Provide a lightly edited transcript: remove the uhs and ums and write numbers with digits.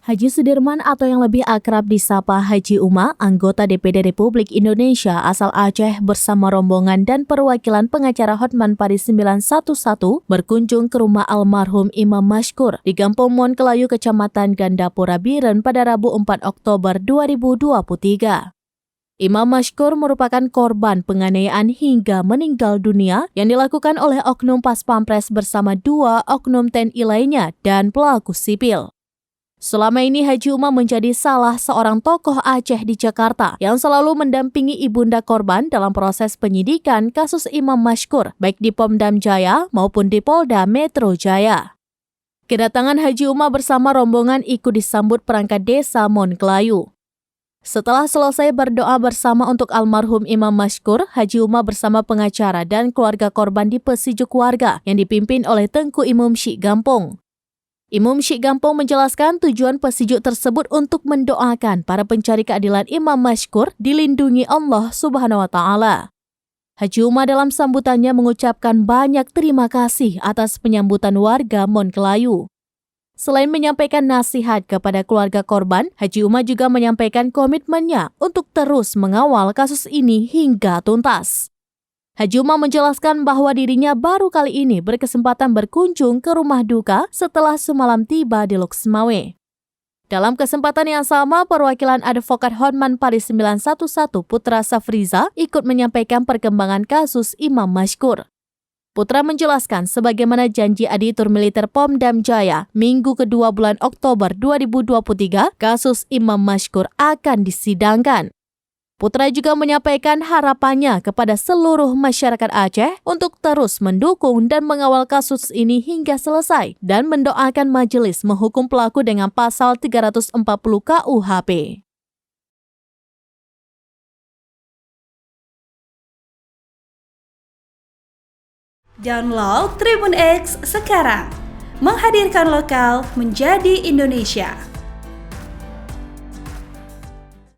Haji Sudirman atau yang lebih akrab disapa Haji Uma, anggota DPD Republik Indonesia asal Aceh bersama rombongan dan perwakilan pengacara Hotman Paris 911 berkunjung ke rumah almarhum Imam Mashkur di Kampung Monkelayu, Kecamatan Gandapura Biren pada Rabu 4 Oktober 2023. Imam Mashkur merupakan korban penganiayaan hingga meninggal dunia yang dilakukan oleh oknum Pas Pampres bersama 2 oknum TNI lainnya dan pelaku sipil. Selama ini Haji Uma menjadi salah seorang tokoh Aceh di Jakarta yang selalu mendampingi ibunda korban dalam proses penyidikan kasus Imam Mashkur, baik di Pemdam Jaya maupun di Polda Metro Jaya. Kedatangan Haji Uma bersama rombongan ikut disambut perangkat desa Monkelayu. Setelah selesai berdoa bersama untuk almarhum Imam Mashkur, Haji Uma bersama pengacara dan keluarga korban dipesijuk warga yang dipimpin oleh Tengku Imam Syekh Gampong. Imam Syekh Gampong menjelaskan tujuan pesijuk tersebut untuk mendoakan para pencari keadilan Imam Mashkur dilindungi Allah Subhanahu wa Ta'ala. Haji Uma dalam sambutannya mengucapkan banyak terima kasih atas penyambutan warga Monkelayu. Selain menyampaikan nasihat kepada keluarga korban, Haji Uma juga menyampaikan komitmennya untuk terus mengawal kasus ini hingga tuntas. Haji Uma menjelaskan bahwa dirinya baru kali ini berkesempatan berkunjung ke rumah duka setelah semalam tiba di Loksmawe. Dalam kesempatan yang sama, perwakilan advokat Hotman Paris 911 Putra Safriza ikut menyampaikan perkembangan kasus Imam Mashkur. Putra menjelaskan sebagaimana janji aditur militer Pemdam Jaya, Minggu kedua bulan Oktober 2023, kasus Imam Mashkur akan disidangkan. Putra juga menyampaikan harapannya kepada seluruh masyarakat Aceh untuk terus mendukung dan mengawal kasus ini hingga selesai dan mendoakan majelis menghukum pelaku dengan pasal 340 KUHP. Download Tribun X sekarang, menghadirkan lokal menjadi Indonesia.